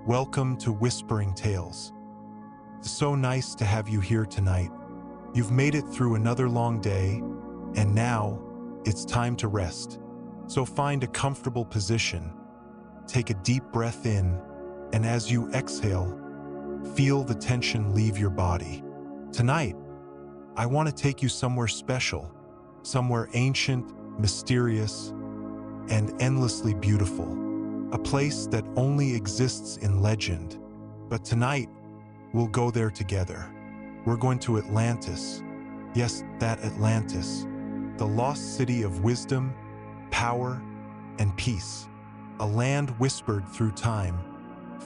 Welcome to Whispering Tales. It's so nice to have you here tonight. You've made it through another long day, and now it's time to rest. So find a comfortable position, take a deep breath in, and as you exhale, feel the tension leave your body. Tonight, I want to take you somewhere special, somewhere ancient, mysterious, and endlessly beautiful. A place that only exists in legend. But tonight, we'll go there together. We're going to Atlantis. Yes, that Atlantis. The lost city of wisdom, power, and peace. A land whispered through time,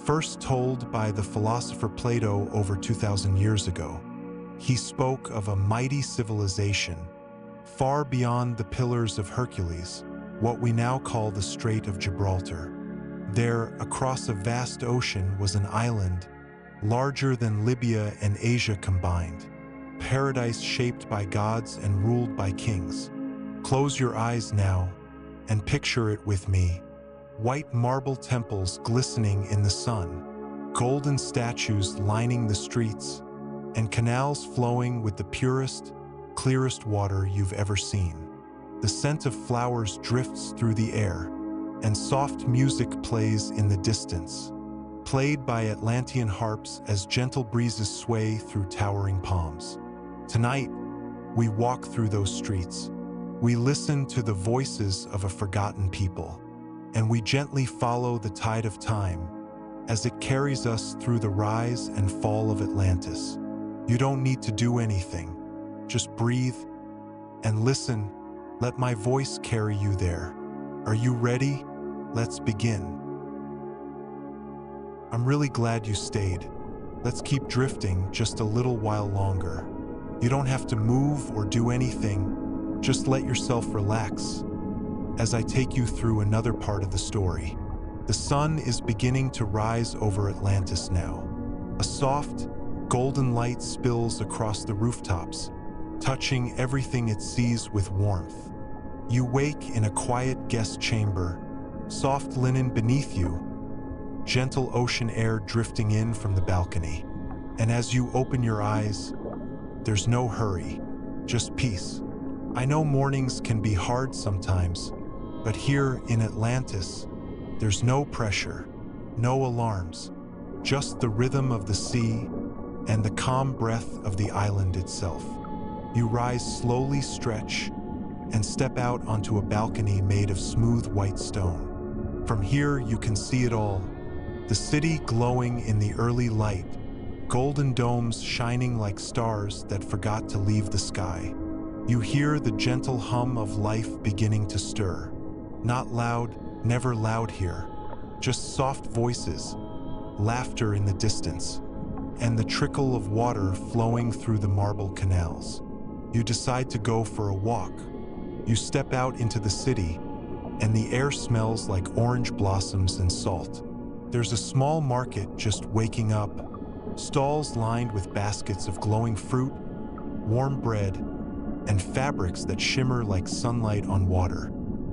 first told by the philosopher Plato over 2,000 years ago. He spoke of a mighty civilization, far beyond the Pillars of Hercules, what we now call the Strait of Gibraltar. There, across a vast ocean, was an island, larger than Libya and Asia combined. Paradise shaped by gods and ruled by kings. Close your eyes now and picture it with me. White marble temples glistening in the sun, golden statues lining the streets, and canals flowing with the purest, clearest water you've ever seen. The scent of flowers drifts through the air, and soft music plays in the distance, played by Atlantean harps as gentle breezes sway through towering palms. Tonight, we walk through those streets. We listen to the voices of a forgotten people, and we gently follow the tide of time as it carries us through the rise and fall of Atlantis. You don't need to do anything. Just breathe and listen. Let my voice carry you there. Are you ready? Let's begin. I'm really glad you stayed. Let's keep drifting just a little while longer. You don't have to move or do anything. Just let yourself relax as I take you through another part of the story. The sun is beginning to rise over Atlantis now. A soft, golden light spills across the rooftops, touching everything it sees with warmth. You wake in a quiet guest chamber, soft linen beneath you, gentle ocean air drifting in from the balcony. And as you open your eyes, there's no hurry, just peace. I know mornings can be hard sometimes, but here in Atlantis, there's no pressure, no alarms, just the rhythm of the sea and the calm breath of the island itself. You rise slowly, stretch, and step out onto a balcony made of smooth white stone. From here, you can see it all. The city glowing in the early light, golden domes shining like stars that forgot to leave the sky. You hear the gentle hum of life beginning to stir. Not loud, never loud here. Just soft voices, laughter in the distance, and the trickle of water flowing through the marble canals. You decide to go for a walk. You step out into the city, and the air smells like orange blossoms and salt. There's a small market just waking up, stalls lined with baskets of glowing fruit, warm bread, and fabrics that shimmer like sunlight on water.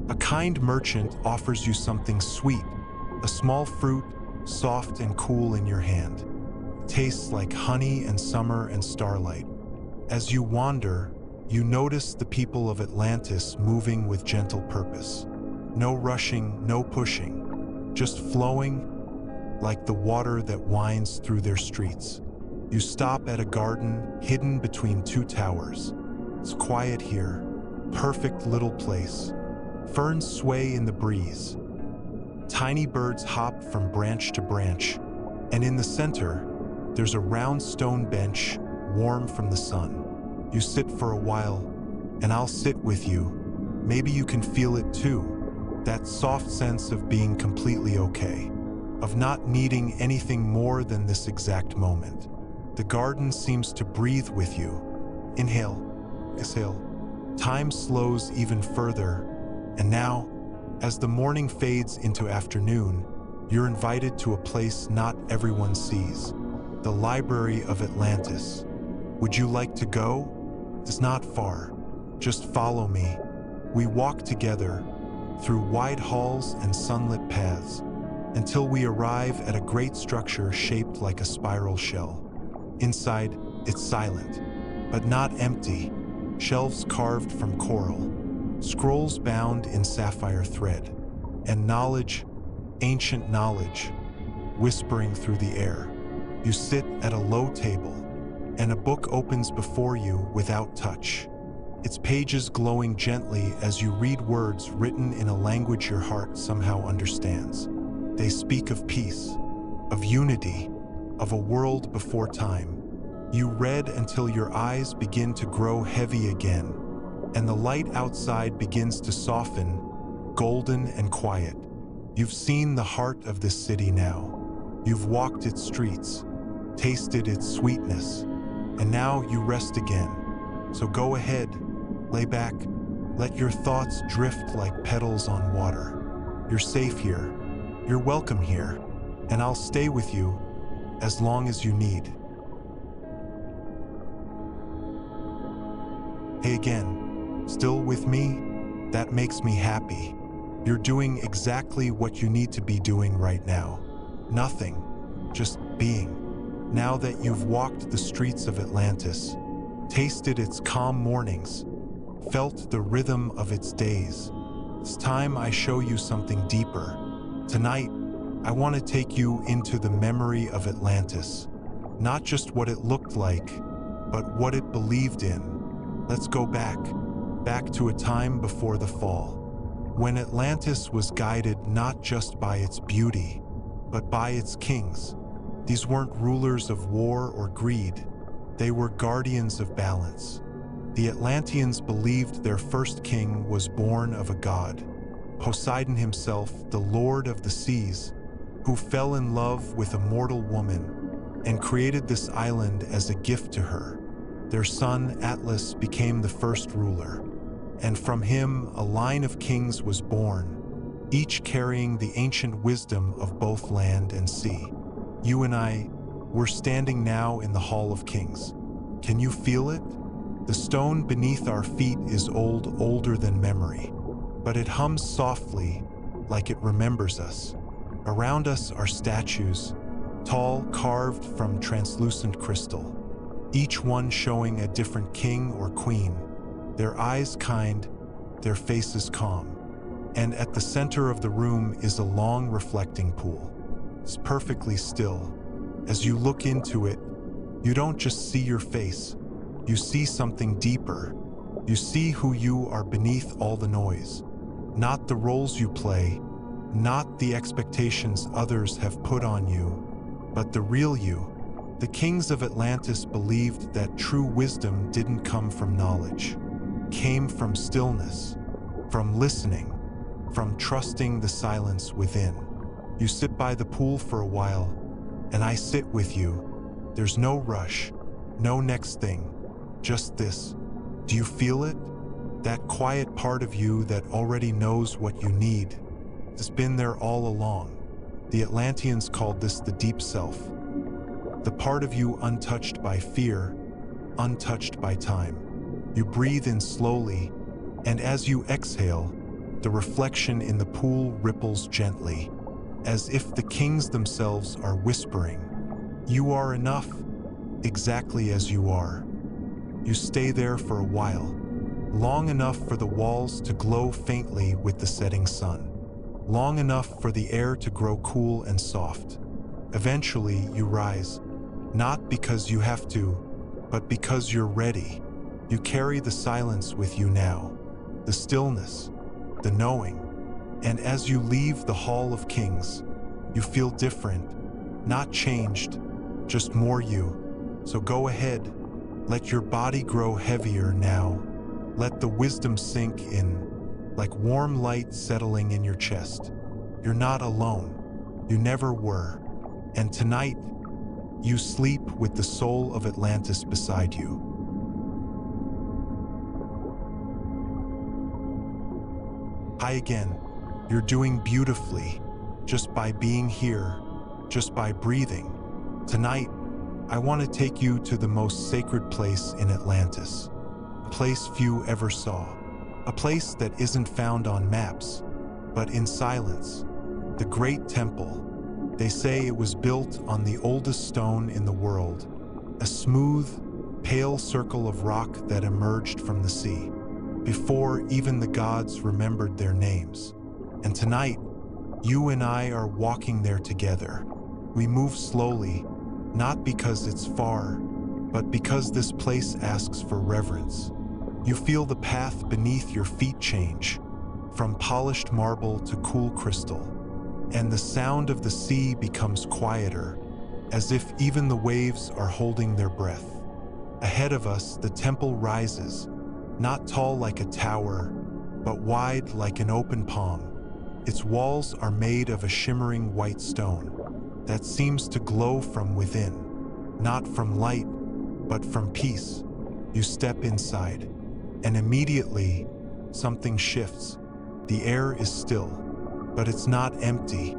A kind merchant offers you something sweet, a small fruit, soft and cool in your hand. It tastes like honey and summer and starlight. As you wander, you notice the people of Atlantis moving with gentle purpose. No rushing, no pushing, just flowing like the water that winds through their streets. You stop at a garden hidden between two towers. It's quiet here, perfect little place. Ferns sway in the breeze. Tiny birds hop from branch to branch. And in the center, there's a round stone bench, warm from the sun. You sit for a while, and I'll sit with you. Maybe you can feel it too. That soft sense of being completely okay, of not needing anything more than this exact moment. The garden seems to breathe with you. Inhale, exhale. Time slows even further, and now, as the morning fades into afternoon, you're invited to a place not everyone sees, the Library of Atlantis. Would you like to go? It's not far. Just follow me. We walk together through wide halls and sunlit paths, until we arrive at a great structure shaped like a spiral shell. Inside, it's silent, but not empty. Shelves carved from coral, scrolls bound in sapphire thread, and knowledge, ancient knowledge, whispering through the air. You sit at a low table, and a book opens before you without touch. Its pages glowing gently as you read words written in a language your heart somehow understands. They speak of peace, of unity, of a world before time. You read until your eyes begin to grow heavy again, and the light outside begins to soften, golden and quiet. You've seen the heart of this city now. You've walked its streets, tasted its sweetness, and now you rest again. So go ahead, lay back, let your thoughts drift like petals on water. You're safe here, you're welcome here, and I'll stay with you as long as you need. Hey again, still with me? That makes me happy. You're doing exactly what you need to be doing right now. Nothing, just being. Now that you've walked the streets of Atlantis, tasted its calm mornings, felt the rhythm of its days, it's time I show you something deeper. Tonight, I want to take you into the memory of Atlantis. Not just what it looked like, but what it believed in. Let's go back to a time before the fall, when Atlantis was guided not just by its beauty, but by its kings. These weren't rulers of war or greed. They were guardians of balance. The Atlanteans believed their first king was born of a god, Poseidon himself, the lord of the seas, who fell in love with a mortal woman and created this island as a gift to her. Their son, Atlas, became the first ruler, and from him a line of kings was born, each carrying the ancient wisdom of both land and sea. You and I, we're standing now in the Hall of Kings. Can you feel it? The stone beneath our feet is old, older than memory, but it hums softly like it remembers us. Around us are statues, tall, carved from translucent crystal, each one showing a different king or queen, their eyes kind, their faces calm. And at the center of the room is a long reflecting pool. It's perfectly still. As you look into it, you don't just see your face, you see something deeper. You see who you are beneath all the noise. Not the roles you play, not the expectations others have put on you, but the real you. The kings of Atlantis believed that true wisdom didn't come from knowledge, came from stillness, from listening, from trusting the silence within. You sit by the pool for a while, and I sit with you. There's no rush, no next thing, just this. Do you feel it? That quiet part of you that already knows what you need. It's been there all along. The Atlanteans called this the deep self. The part of you untouched by fear, untouched by time. You breathe in slowly, and as you exhale, the reflection in the pool ripples gently, as if the kings themselves are whispering, "You are enough, exactly as you are." You stay there for a while, long enough for the walls to glow faintly with the setting sun, long enough for the air to grow cool and soft. Eventually, you rise, not because you have to, but because you're ready. You carry the silence with you now, the stillness, the knowing. And as you leave the Hall of Kings, you feel different, not changed, just more you. So go ahead, let your body grow heavier now. Let the wisdom sink in, like warm light settling in your chest. You're not alone. You never were. And tonight, you sleep with the soul of Atlantis beside you. Hi again. You're doing beautifully, just by being here, just by breathing. Tonight, I want to take you to the most sacred place in Atlantis, a place few ever saw, a place that isn't found on maps, but in silence, the Great Temple. They say it was built on the oldest stone in the world, a smooth, pale circle of rock that emerged from the sea, before even the gods remembered their names. And tonight, you and I are walking there together. We move slowly, not because it's far, but because this place asks for reverence. You feel the path beneath your feet change, from polished marble to cool crystal, and the sound of the sea becomes quieter, as if even the waves are holding their breath. Ahead of us, the temple rises, not tall like a tower, but wide like an open palm. Its walls are made of a shimmering white stone that seems to glow from within, not from light, but from peace. You step inside, and immediately, something shifts. The air is still, but it's not empty.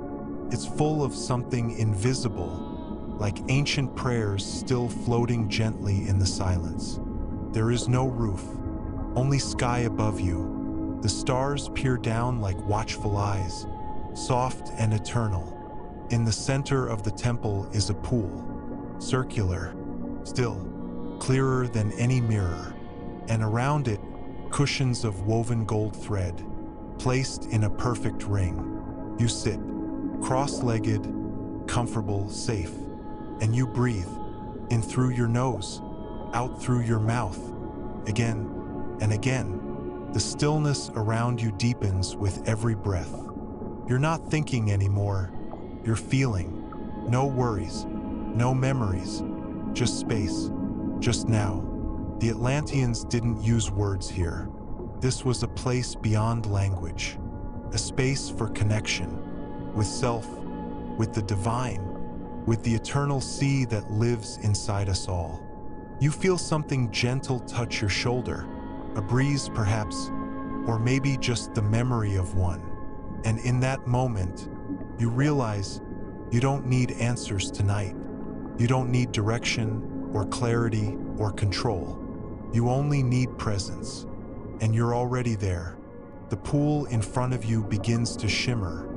It's full of something invisible, like ancient prayers still floating gently in the silence. There is no roof, only sky above you. The stars peer down like watchful eyes, soft and eternal. In the center of the temple is a pool, circular, still, clearer than any mirror, and around it, cushions of woven gold thread, placed in a perfect ring. You sit, cross-legged, comfortable, safe, and you breathe, in through your nose, out through your mouth, again and again. The stillness around you deepens with every breath. You're not thinking anymore, you're feeling. No worries, no memories, just space, just now. The Atlanteans didn't use words here. This was a place beyond language, a space for connection, with self, with the divine, with the eternal sea that lives inside us all. You feel something gentle touch your shoulder, a breeze perhaps, or maybe just the memory of one. And in that moment, you realize you don't need answers tonight. You don't need direction or clarity or control. You only need presence, and you're already there. The pool in front of you begins to shimmer,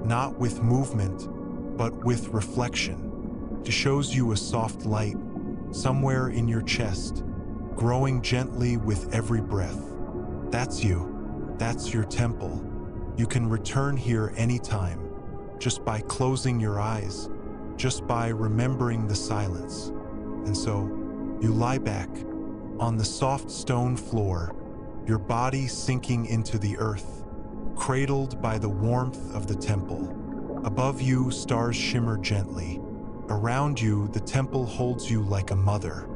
not with movement, but with reflection. It shows you a soft light, somewhere in your chest, growing gently with every breath. That's you. That's your temple. You can return here anytime, just by closing your eyes, just by remembering the silence. And so, you lie back, on the soft stone floor, your body sinking into the earth, cradled by the warmth of the temple. Above you, stars shimmer gently. Around you, the temple holds you like a mother.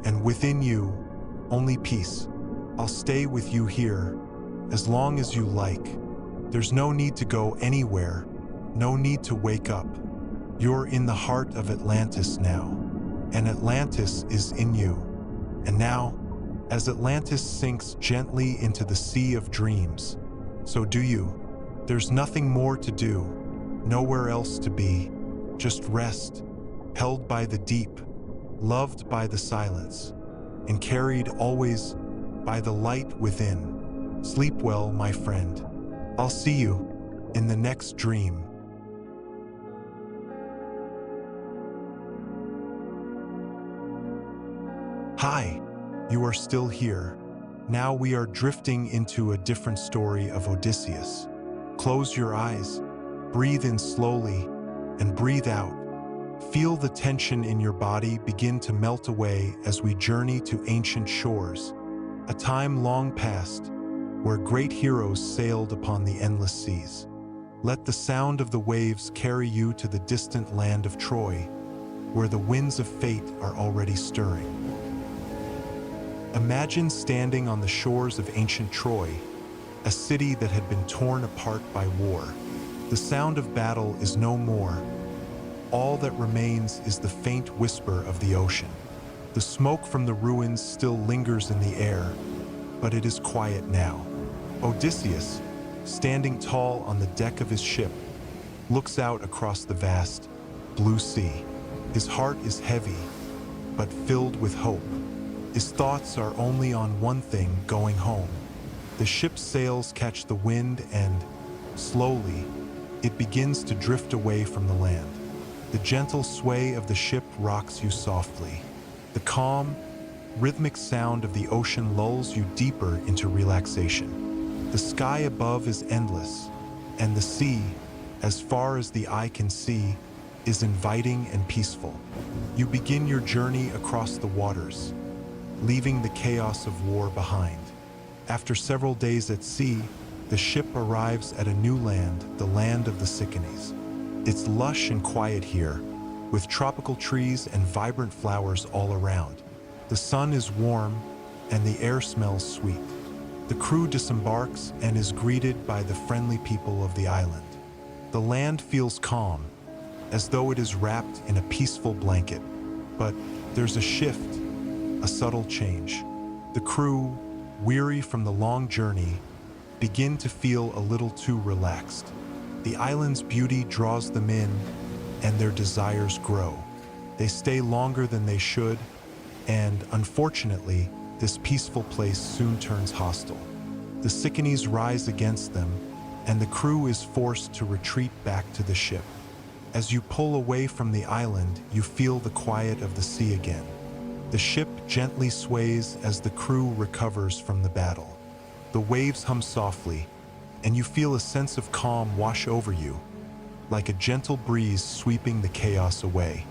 And within you, only peace. I'll stay with you here, as long as you like. There's no need to go anywhere, no need to wake up. You're in the heart of Atlantis now, and Atlantis is in you. And now, as Atlantis sinks gently into the sea of dreams, so do you. There's nothing more to do, nowhere else to be. Just rest, held by the deep, loved by the silence, and carried always by the light within. Sleep well, my friend. I'll see you in the next dream. Hi, you are still here. Now we are drifting into a different story of Odysseus. Close your eyes, breathe in slowly, and breathe out. Feel the tension in your body begin to melt away as we journey to ancient shores, a time long past where great heroes sailed upon the endless seas. Let the sound of the waves carry you to the distant land of Troy, where the winds of fate are already stirring. Imagine standing on the shores of ancient Troy, a city that had been torn apart by war. The sound of battle is no more. All that remains is the faint whisper of the ocean. The smoke from the ruins still lingers in the air, but it is quiet now. Odysseus, standing tall on the deck of his ship, looks out across the vast, blue sea. His heart is heavy, but filled with hope. His thoughts are only on one thing: going home. The ship's sails catch the wind and, slowly, it begins to drift away from the land. The gentle sway of the ship rocks you softly. The calm, rhythmic sound of the ocean lulls you deeper into relaxation. The sky above is endless, and the sea, as far as the eye can see, is inviting and peaceful. You begin your journey across the waters, leaving the chaos of war behind. After several days at sea, the ship arrives at a new land, the land of the Cyclades. It's lush and quiet here, with tropical trees and vibrant flowers all around. The sun is warm, and the air smells sweet. The crew disembarks and is greeted by the friendly people of the island. The land feels calm, as though it is wrapped in a peaceful blanket. But there's a shift, a subtle change. The crew, weary from the long journey, begin to feel a little too relaxed. The island's beauty draws them in, and their desires grow. They stay longer than they should, and unfortunately, this peaceful place soon turns hostile. The Cyclades rise against them, and the crew is forced to retreat back to the ship. As you pull away from the island, you feel the quiet of the sea again. The ship gently sways as the crew recovers from the battle. The waves hum softly, and you feel a sense of calm wash over you, like a gentle breeze sweeping the chaos away.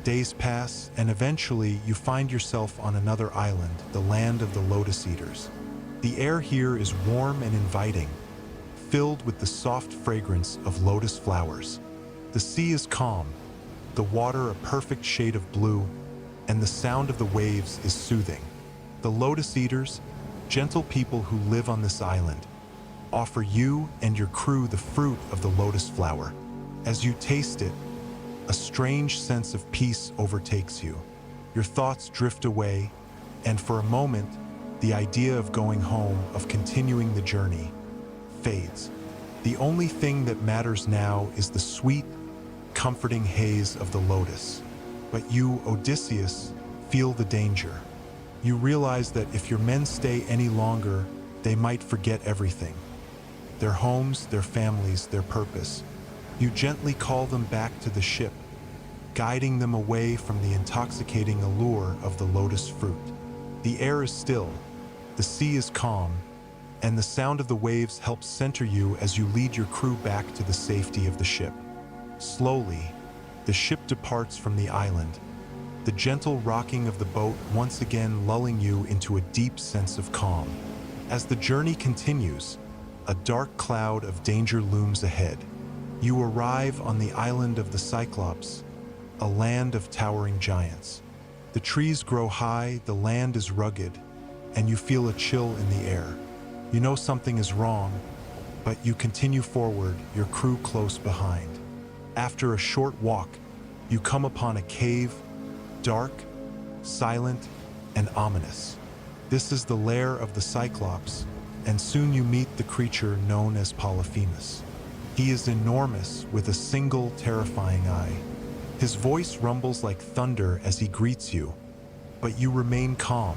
Days pass, and eventually you find yourself on another island, the land of the Lotus Eaters. The air here is warm and inviting, filled with the soft fragrance of lotus flowers. The sea is calm, the water a perfect shade of blue, and the sound of the waves is soothing. The Lotus Eaters, gentle people who live on this island, offer you and your crew the fruit of the lotus flower. As you taste it, a strange sense of peace overtakes you. Your thoughts drift away, and for a moment, the idea of going home, of continuing the journey, fades. The only thing that matters now is the sweet, comforting haze of the lotus. But you, Odysseus, feel the danger. You realize that if your men stay any longer, they might forget everything. Their homes, their families, their purpose. You gently call them back to the ship, guiding them away from the intoxicating allure of the lotus fruit. The air is still, the sea is calm, and the sound of the waves helps center you as you lead your crew back to the safety of the ship. Slowly, the ship departs from the island, the gentle rocking of the boat once again lulling you into a deep sense of calm. As the journey continues, a dark cloud of danger looms ahead. You arrive on the island of the Cyclops, a land of towering giants. The trees grow high, the land is rugged, and you feel a chill in the air. You know something is wrong, but you continue forward, your crew close behind. After a short walk, you come upon a cave, dark, silent, and ominous. This is the lair of the Cyclops, and soon you meet the creature known as Polyphemus. He is enormous, with a single terrifying eye. His voice rumbles like thunder as he greets you, but you remain calm,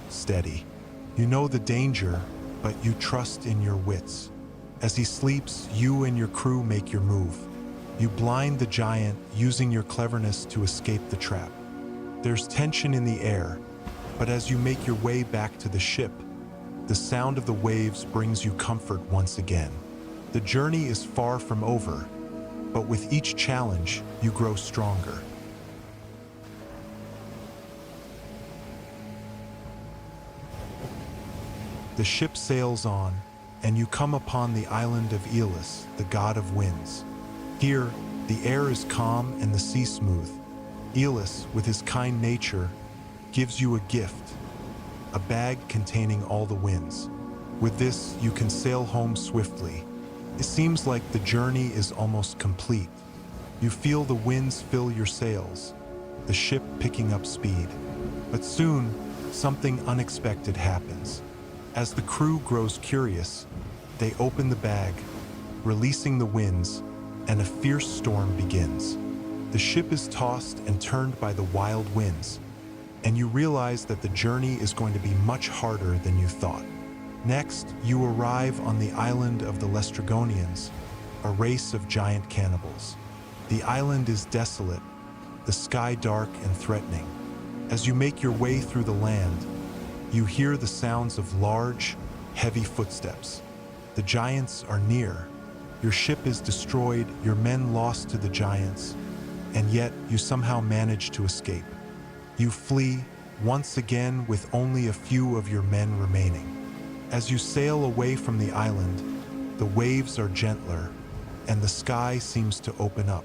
steady. You know the danger, but you trust in your wits. As he sleeps, you and your crew make your move. You blind the giant, using your cleverness to escape the trap. There's tension in the air, but as you make your way back to the ship, the sound of the waves brings you comfort once again. The journey is far from over, but with each challenge, you grow stronger. The ship sails on, and you come upon the island of Aeolus, the god of winds. Here, the air is calm and the sea smooth. Aeolus, with his kind nature, gives you a gift, a bag containing all the winds. With this, you can sail home swiftly. It seems like the journey is almost complete. You feel the winds fill your sails, the ship picking up speed. But soon, something unexpected happens. As the crew grows curious, they open the bag, releasing the winds, and a fierce storm begins. The ship is tossed and turned by the wild winds, and you realize that the journey is going to be much harder than you thought. Next, you arrive on the island of the Lestrygonians, a race of giant cannibals. The island is desolate, the sky dark and threatening. As you make your way through the land, you hear the sounds of large, heavy footsteps. The giants are near. Your ship is destroyed, your men lost to the giants, and yet you somehow manage to escape. You flee, once again with only a few of your men remaining. As you sail away from the island, the waves are gentler, and the sky seems to open up.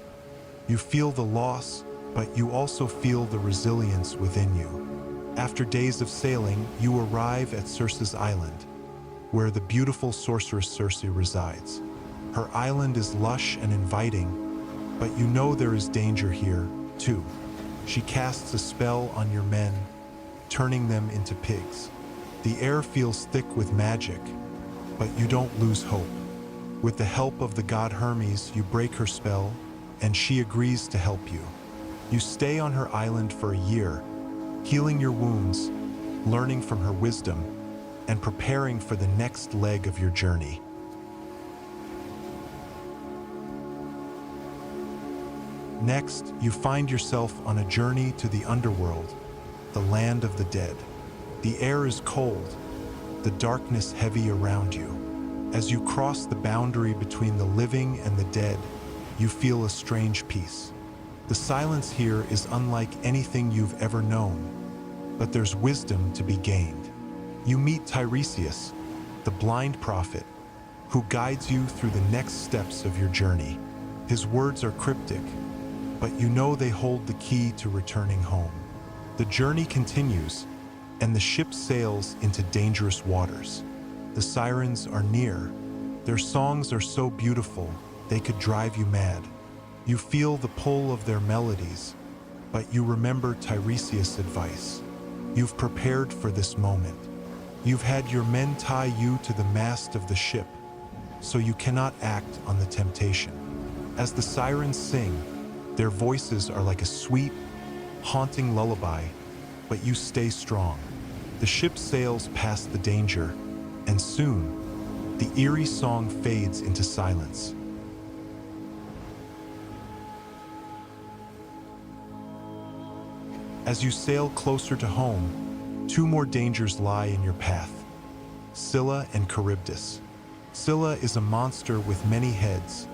You feel the loss, but you also feel the resilience within you. After days of sailing, you arrive at Circe's island, where the beautiful sorceress Circe resides. Her island is lush and inviting, but you know there is danger here, too. She casts a spell on your men, turning them into pigs. The air feels thick with magic, but you don't lose hope. With the help of the god Hermes, you break her spell, and she agrees to help you. You stay on her island for a year, healing your wounds, learning from her wisdom, and preparing for the next leg of your journey. Next, you find yourself on a journey to the underworld, the land of the dead. The air is cold, the darkness heavy around you. As you cross the boundary between the living and the dead, you feel a strange peace. The silence here is unlike anything you've ever known, but there's wisdom to be gained. You meet Tiresias, the blind prophet, who guides you through the next steps of your journey. His words are cryptic, but you know they hold the key to returning home. The journey continues, and the ship sails into dangerous waters. The sirens are near. Their songs are so beautiful, they could drive you mad. You feel the pull of their melodies, but you remember Tiresias' advice. You've prepared for this moment. You've had your men tie you to the mast of the ship, so you cannot act on the temptation. As the sirens sing, their voices are like a sweet, haunting lullaby, but you stay strong. The ship sails past the danger, and soon, the eerie song fades into silence. As you sail closer to home, two more dangers lie in your path: Scylla and Charybdis. Scylla is a monster with many heads,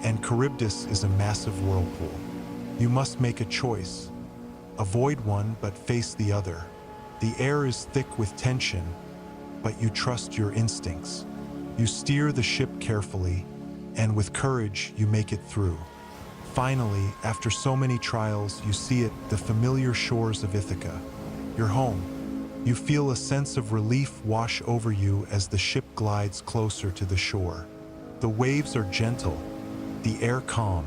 and Charybdis is a massive whirlpool. You must make a choice. Avoid one, but face the other. The air is thick with tension, but you trust your instincts. You steer the ship carefully, and with courage, you make it through. Finally, after so many trials, you see it, the familiar shores of Ithaca, your home. You feel a sense of relief wash over you as the ship glides closer to the shore. The waves are gentle, the air calm,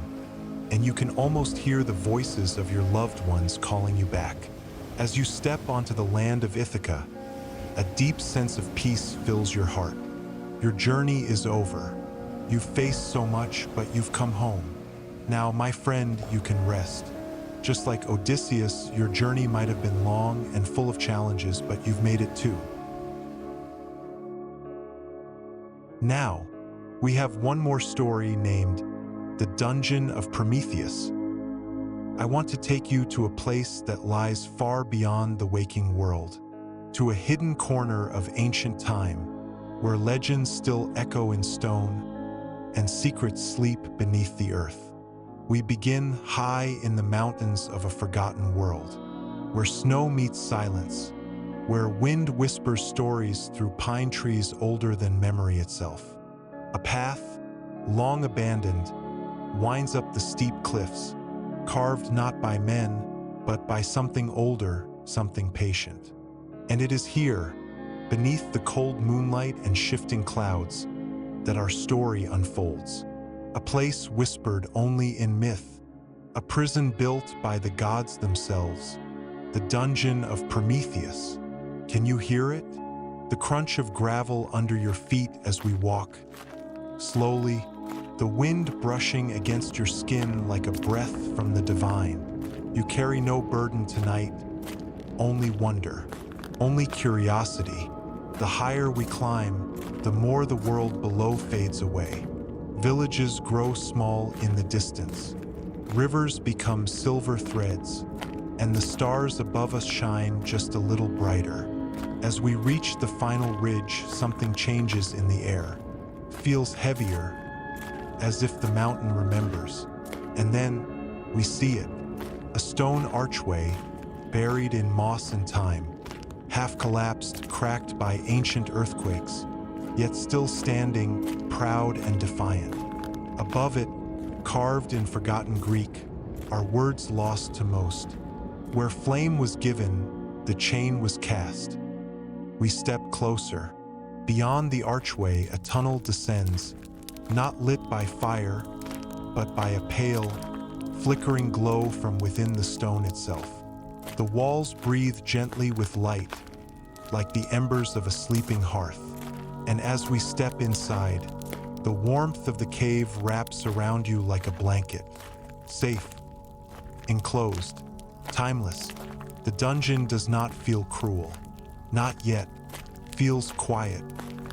and you can almost hear the voices of your loved ones calling you back. As you step onto the land of Ithaca, a deep sense of peace fills your heart. Your journey is over. You've faced so much, but you've come home. Now, my friend, you can rest. Just like Odysseus, your journey might have been long and full of challenges, but you've made it too. Now, we have one more story named The Dungeon of Prometheus. I want to take you to a place that lies far beyond the waking world, to a hidden corner of ancient time, where legends still echo in stone and secrets sleep beneath the earth. We begin high in the mountains of a forgotten world, where snow meets silence, where wind whispers stories through pine trees older than memory itself. A path, long abandoned, winds up the steep cliffs, carved not by men, but by something older, something patient. And it is here, beneath the cold moonlight and shifting clouds, that our story unfolds. A place whispered only in myth, a prison built by the gods themselves, the Dungeon of Prometheus. Can you hear it? The crunch of gravel under your feet as we walk. Slowly, the wind brushing against your skin like a breath from the divine. You carry no burden tonight, only wonder, only curiosity. The higher we climb, the more the world below fades away. Villages grow small in the distance. Rivers become silver threads, and the stars above us shine just a little brighter. As we reach the final ridge, something changes in the air. Feels heavier, as if the mountain remembers. And then we see it, a stone archway buried in moss and time, half collapsed, cracked by ancient earthquakes, yet still standing, proud and defiant. Above it, carved in forgotten Greek, are words lost to most. Where flame was given, the chain was cast. We step closer. Beyond the archway, a tunnel descends, not lit by fire, but by a pale, flickering glow from within the stone itself. The walls breathe gently with light, like the embers of a sleeping hearth. And as we step inside, the warmth of the cave wraps around you like a blanket. Safe, enclosed, timeless. The dungeon does not feel cruel. Not yet. Feels quiet,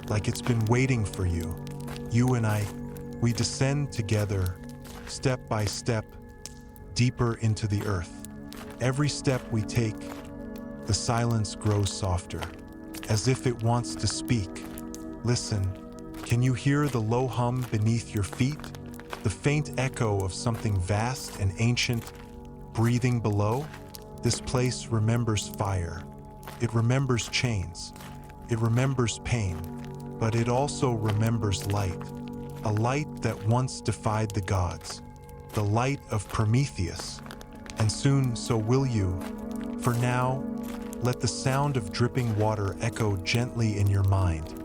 like it's been waiting for you. You and I, we descend together, step by step, deeper into the earth. Every step we take, the silence grows softer, as if it wants to speak. Listen, can you hear the low hum beneath your feet? The faint echo of something vast and ancient breathing below? This place remembers fire. It remembers chains. It remembers pain. But it also remembers light. A light that once defied the gods. The light of Prometheus. And soon so will you. For now, let the sound of dripping water echo gently in your mind.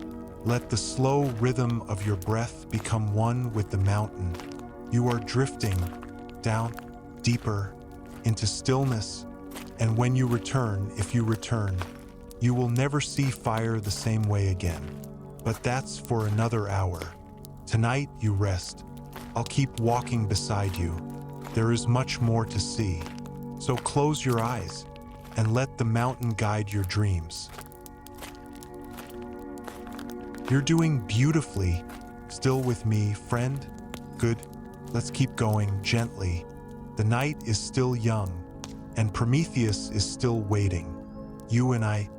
Let the slow rhythm of your breath become one with the mountain. You are drifting down, deeper, into stillness. And when you return, if you return, you will never see fire the same way again. But that's for another hour. Tonight you rest. I'll keep walking beside you. There is much more to see. So close your eyes and let the mountain guide your dreams. You're doing beautifully. Still with me, friend? Good. Let's keep going gently. The night is still young, and Prometheus is still waiting. You and I,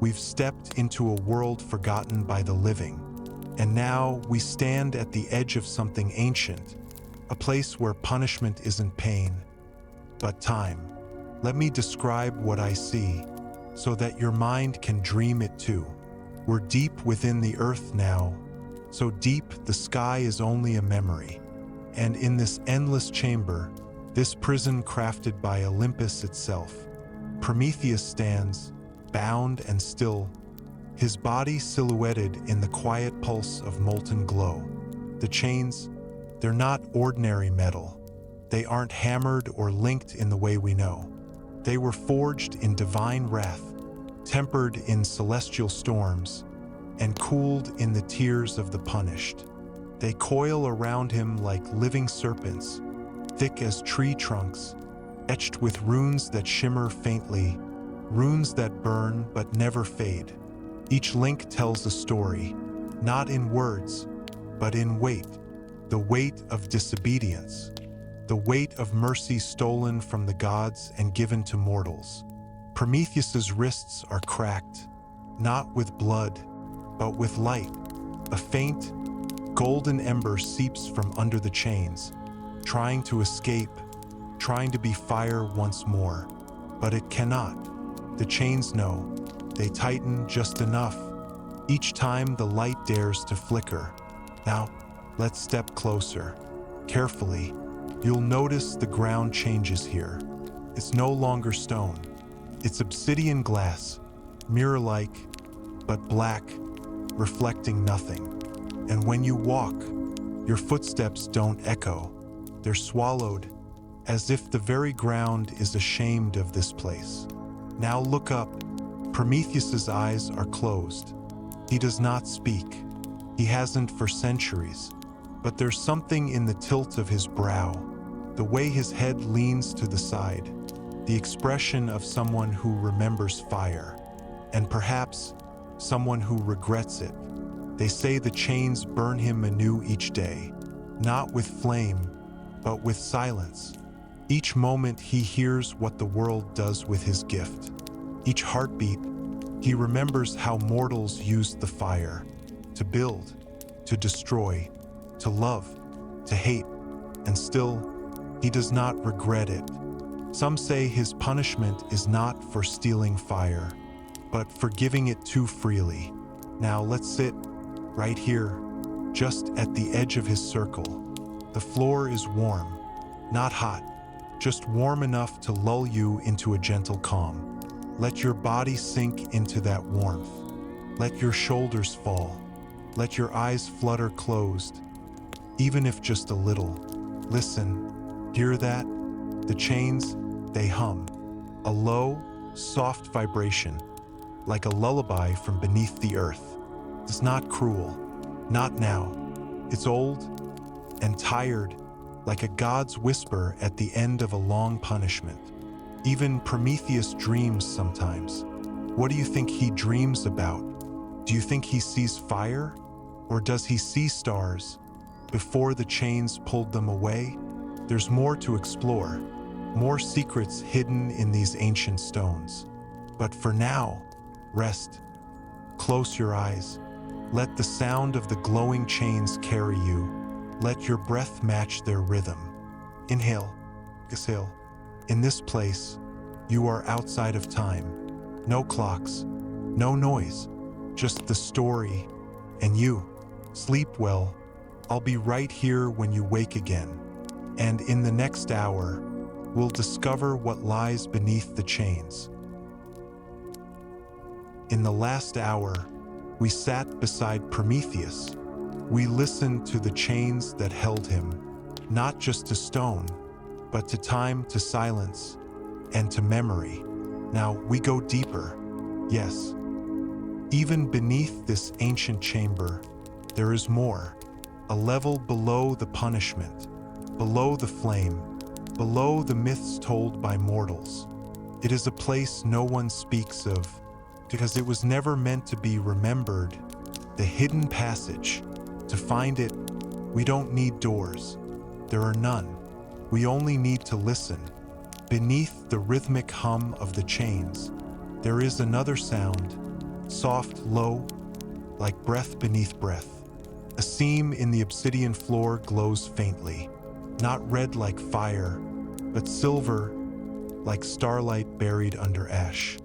we've stepped into a world forgotten by the living. And now we stand at the edge of something ancient, a place where punishment isn't pain, but time. Let me describe what I see, so that your mind can dream it too. We're deep within the earth now, so deep the sky is only a memory. And in this endless chamber, this prison crafted by Olympus itself, Prometheus stands, bound and still, his body silhouetted in the quiet pulse of molten glow. The chains, they're not ordinary metal. They aren't hammered or linked in the way we know. They were forged in divine wrath, tempered in celestial storms, and cooled in the tears of the punished. They coil around him like living serpents, thick as tree trunks, etched with runes that shimmer faintly, runes that burn but never fade. Each link tells a story, not in words, but in weight. The weight of disobedience, the weight of mercy stolen from the gods and given to mortals. Prometheus's wrists are cracked, not with blood, but with light. A faint, golden ember seeps from under the chains, trying to escape, trying to be fire once more. But it cannot. The chains know. They tighten just enough. Each time the light dares to flicker. Now, let's step closer. Carefully, you'll notice the ground changes here. It's no longer stone. It's obsidian glass, mirror-like, but black, reflecting nothing. And when you walk, your footsteps don't echo. They're swallowed, as if the very ground is ashamed of this place. Now look up. Prometheus's eyes are closed. He does not speak. He hasn't for centuries. But there's something in the tilt of his brow, the way his head leans to the side, the expression of someone who remembers fire. And perhaps someone who regrets it. They say the chains burn him anew each day, not with flame, but with silence. Each moment he hears what the world does with his gift. Each heartbeat, he remembers how mortals used the fire to build, to destroy, to love, to hate, and still, he does not regret it. Some say his punishment is not for stealing fire, but for giving it too freely. Now let's sit right here, just at the edge of his circle. The floor is warm, not hot, just warm enough to lull you into a gentle calm. Let your body sink into that warmth. Let your shoulders fall. Let your eyes flutter closed, even if just a little. Listen, hear that? The chains, they hum. A low, soft vibration, like a lullaby from beneath the earth. It's not cruel, not now. It's old and tired, like a god's whisper at the end of a long punishment. Even Prometheus dreams sometimes. What do you think he dreams about? Do you think he sees fire? Or does he see stars before the chains pulled them away? There's more to explore, more secrets hidden in these ancient stones. But for now, rest. Close your eyes. Let the sound of the glowing chains carry you. Let your breath match their rhythm. Inhale, exhale. In this place, you are outside of time. No clocks, no noise, just the story and you. Sleep well. I'll be right here when you wake again. And in the next hour, we'll discover what lies beneath the chains. In the last hour, we sat beside Prometheus. We listened to the chains that held him, not just to stone, but to time, to silence, and to memory. Now we go deeper. Yes, even beneath this ancient chamber, there is more. A level below the punishment, below the flame, below the myths told by mortals. It is a place no one speaks of, because it was never meant to be remembered. The hidden passage. To find it, we don't need doors. There are none. We only need to listen. Beneath the rhythmic hum of the chains, there is another sound, soft, low, like breath beneath breath. A seam in the obsidian floor glows faintly, not red like fire, but silver, like starlight buried under ash.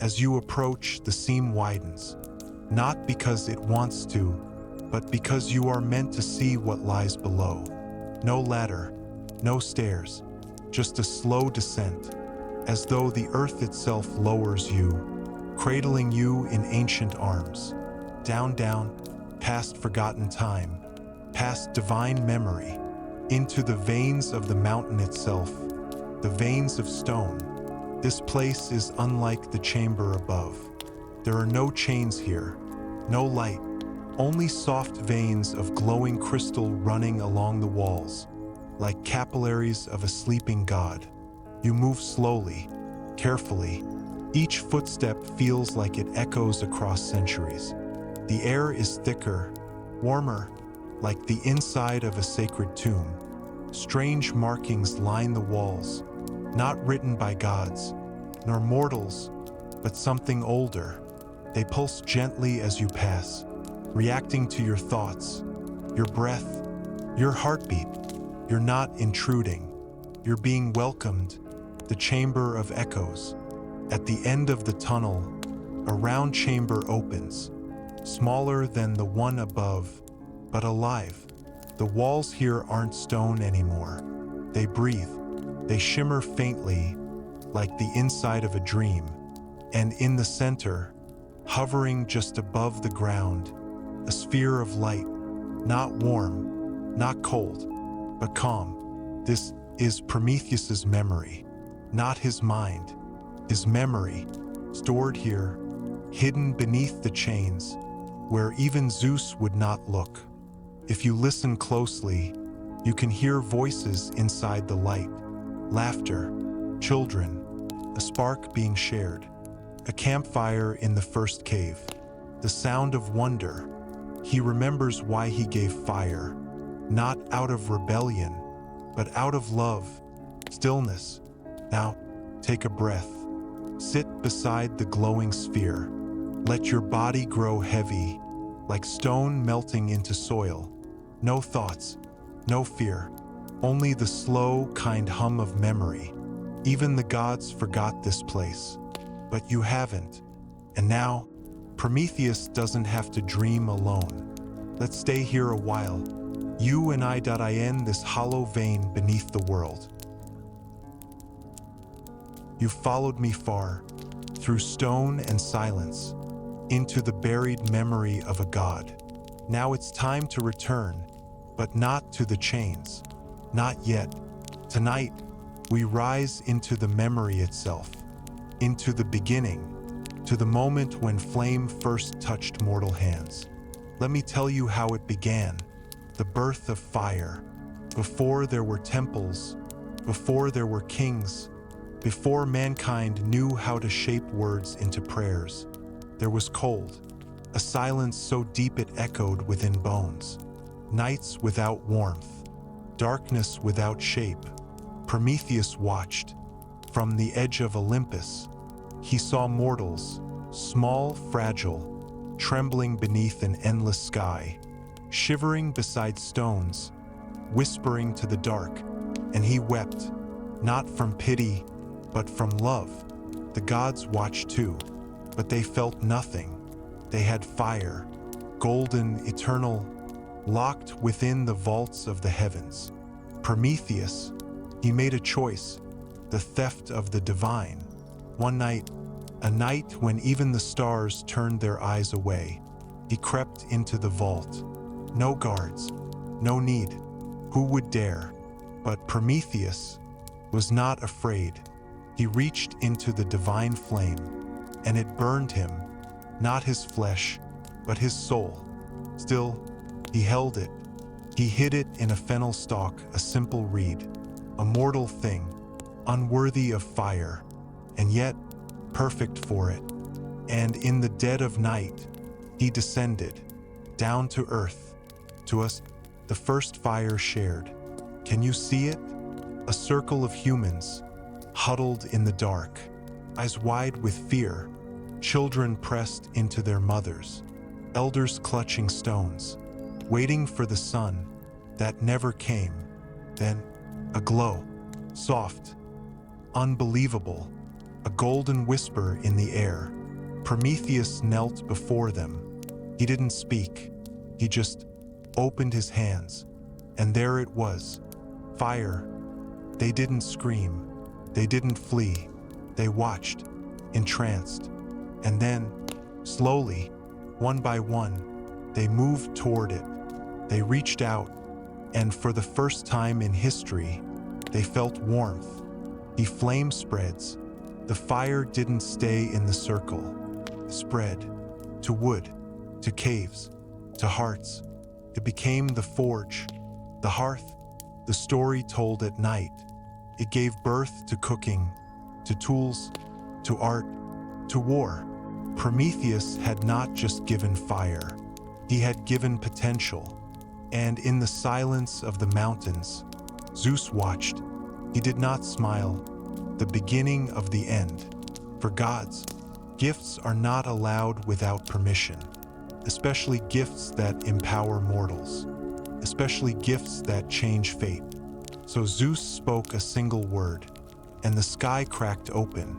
As you approach, the seam widens, not because it wants to, but because you are meant to see what lies below. No ladder, no stairs, just a slow descent, as though the earth itself lowers you, cradling you in ancient arms. Down, down, past forgotten time, past divine memory, into the veins of the mountain itself, the veins of stone. This place is unlike the chamber above. There are no chains here, no light, only soft veins of glowing crystal running along the walls, like capillaries of a sleeping god. You move slowly, carefully. Each footstep feels like it echoes across centuries. The air is thicker, warmer, like the inside of a sacred tomb. Strange markings line the walls, not written by gods, nor mortals, but something older. They pulse gently as you pass, reacting to your thoughts, your breath, your heartbeat. You're not intruding. You're being welcomed. The chamber of echoes. At the end of the tunnel, a round chamber opens, smaller than the one above, but alive. The walls here aren't stone anymore. They breathe. They shimmer faintly, like the inside of a dream. And in the center, hovering just above the ground, a sphere of light, not warm, not cold, but calm. This is Prometheus's memory, not his mind. His memory, stored here, hidden beneath the chains, where even Zeus would not look. If you listen closely, you can hear voices inside the light, laughter, children, a spark being shared, a campfire in the first cave. the sound of wonder. He remembers why he gave fire, not out of rebellion, but out of love, stillness. Now, take a breath. Sit beside the glowing sphere. Let your body grow heavy, like stone melting into soil. No thoughts, no fear, only the slow, kind hum of memory. Even the gods forgot this place, but you haven't. And now, Prometheus doesn't have to dream alone. Let's stay here a while. You and I.in this hollow vein beneath the world. You followed me far, through stone and silence, into the buried memory of a god. Now it's time to return, but not to the chains. Not yet. Tonight, we rise into the memory itself, into the beginning, to the moment when flame first touched mortal hands. Let me tell you how it began, the birth of fire. Before there were temples, before there were kings, before mankind knew how to shape words into prayers, there was cold, a silence so deep it echoed within bones. Nights without warmth, darkness without shape. Prometheus watched. From the edge of Olympus, he saw mortals, small, fragile, trembling beneath an endless sky, shivering beside stones, whispering to the dark, and he wept, not from pity, but from love. The gods watched too, but they felt nothing. They had fire, golden, eternal, locked within the vaults of the heavens. Prometheus, he made a choice, the theft of the divine. One night, a night when even the stars turned their eyes away, he crept into the vault. No guards, no need. Who would dare? But Prometheus was not afraid. He reached into the divine flame, and it burned him, not his flesh, but his soul. Still, he held it. He hid it in a fennel stalk, a simple reed, a mortal thing, unworthy of fire, and yet perfect for it. And in the dead of night, he descended, down to earth, to us, the first fire shared. Can you see it? A circle of humans, huddled in the dark, eyes wide with fear, children pressed into their mothers, elders clutching stones, waiting for the sun that never came. Then, a glow, soft, unbelievable, a golden whisper in the air. Prometheus knelt before them. He didn't speak. He just opened his hands, and there it was, fire. They didn't scream. They didn't flee. They watched, entranced. And then, slowly, one by one, they moved toward it. They reached out, and for the first time in history, they felt warmth. The flame spreads. The fire didn't stay in the circle. It spread to wood, to caves, to hearts. It became the forge, the hearth, the story told at night. It gave birth to cooking, to tools, to art, to war. Prometheus had not just given fire, he had given potential. And in the silence of the mountains, Zeus watched. He did not smile, the beginning of the end. For gods, gifts are not allowed without permission, especially gifts that empower mortals, especially gifts that change fate. So Zeus spoke a single word, and the sky cracked open.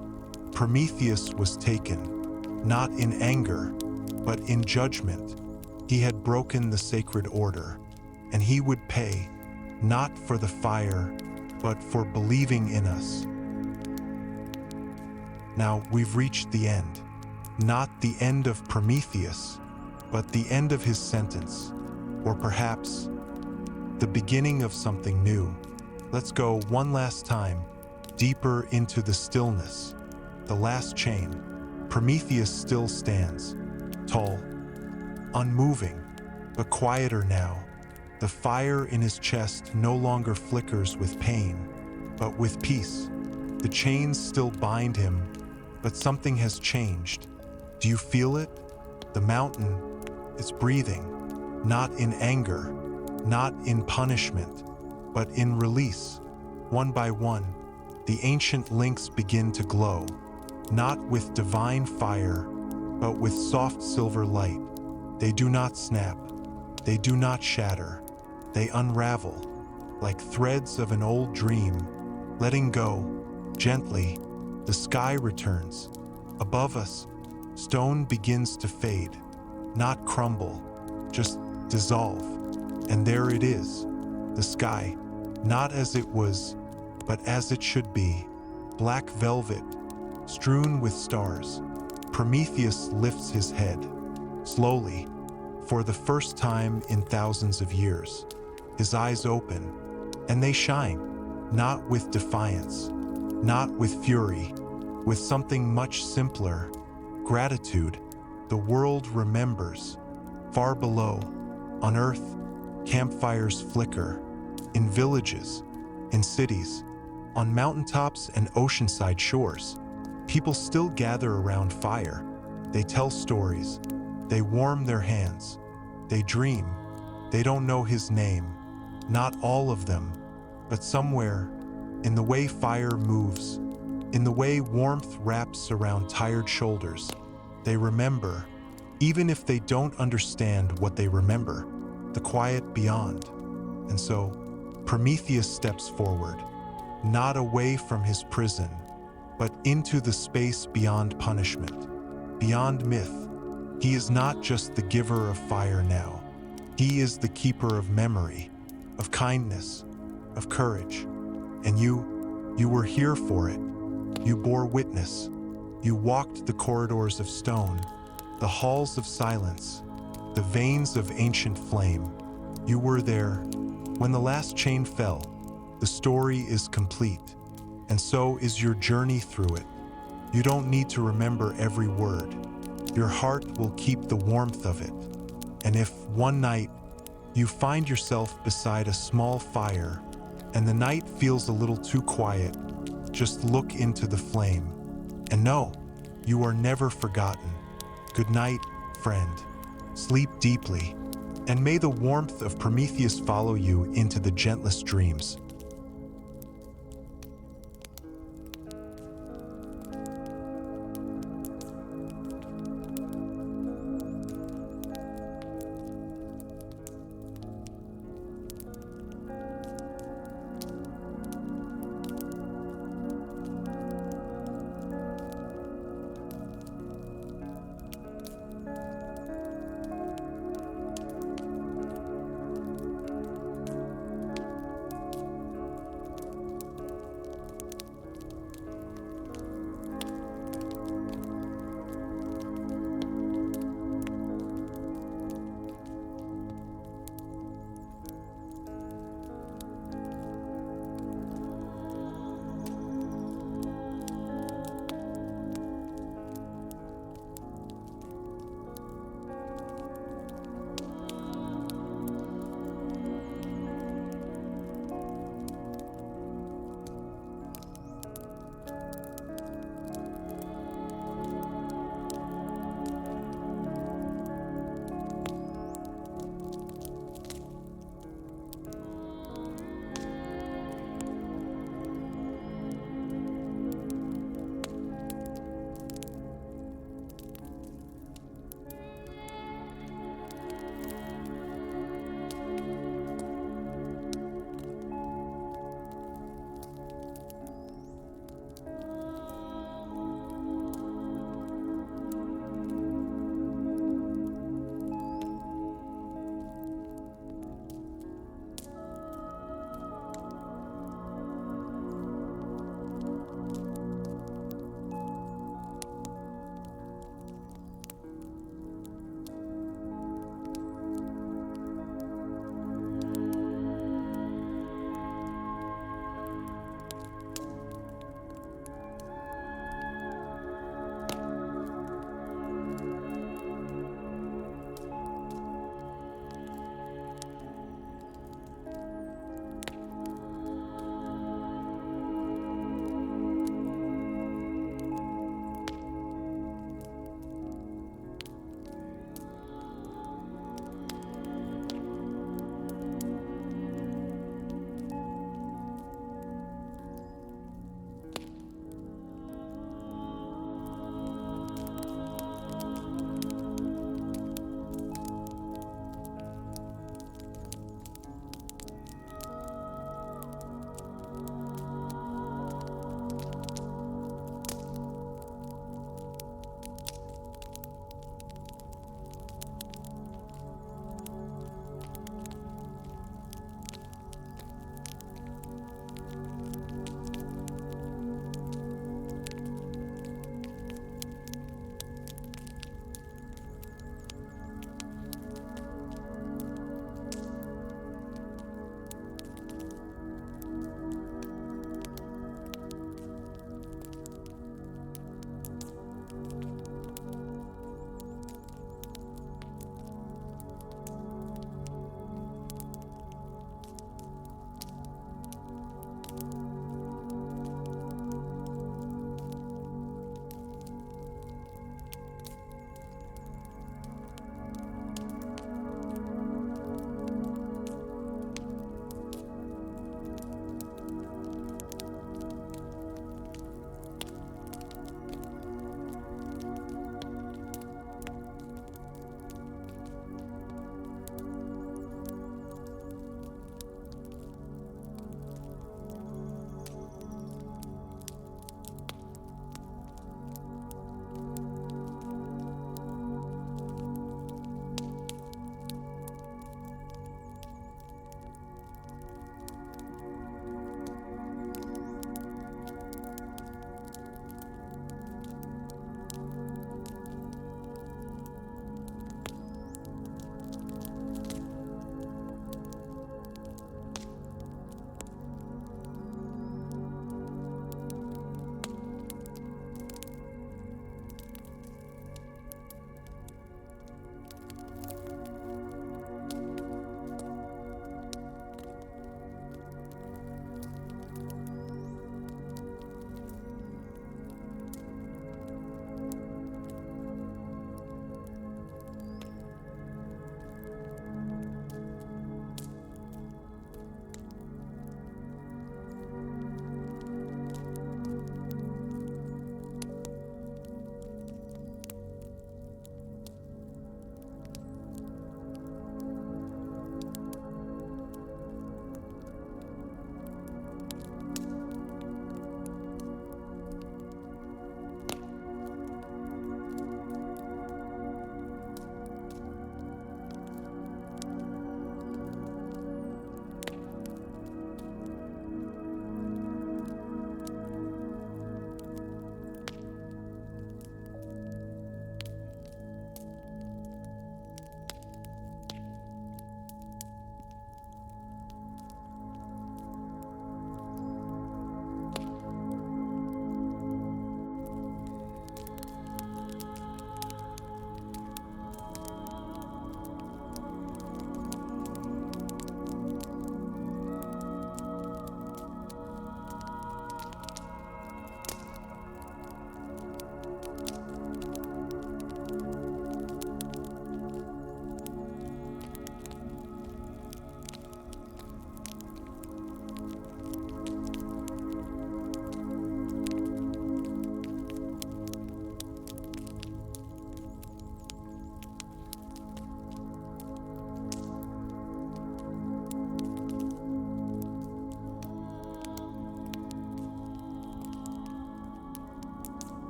Prometheus was taken, not in anger, but in judgment. He had broken the sacred order, and he would pay, not for the fire, but for believing in us. Now we've reached the end. Not the end of Prometheus, but the end of his sentence, or perhaps the beginning of something new. Let's go one last time, deeper into the stillness. The last chain. Prometheus still stands, tall, unmoving, but quieter now. The fire in his chest no longer flickers with pain, but with peace. The chains still bind him, but something has changed. Do you feel it? The mountain is breathing, not in anger, not in punishment, but in release. One by one, the ancient links begin to glow, not with divine fire, but with soft silver light. They do not snap, they do not shatter, they unravel, like threads of an old dream. Letting go, gently, the sky returns. Above us, stone begins to fade, not crumble, just dissolve. And there it is, the sky, not as it was, but as it should be, black velvet, strewn with stars. Prometheus lifts his head, slowly, for the first time in thousands of years. His eyes open, and they shine, not with defiance, not with fury, with something much simpler, gratitude. The world remembers. Far below, on Earth, campfires flicker. In villages, in cities, on mountaintops and oceanside shores, people still gather around fire. They tell stories. They warm their hands. They dream. They don't know his name. Not all of them, but somewhere, in the way fire moves, in the way warmth wraps around tired shoulders, they remember, even if they don't understand what they remember, the quiet beyond. And so, Prometheus steps forward, not away from his prison, but into the space beyond punishment, beyond myth. He is not just the giver of fire now. He is the keeper of memory, of kindness, of courage. And you were here for it. You bore witness. You walked the corridors of stone, the halls of silence, the veins of ancient flame. You were there. When the last chain fell, the story is complete, and so is your journey through it. You don't need to remember every word. Your heart will keep the warmth of it. And if one night you find yourself beside a small fire and the night feels a little too quiet, just look into the flame and know you are never forgotten. Good night, friend. Sleep deeply, and may the warmth of Prometheus follow you into the gentlest dreams.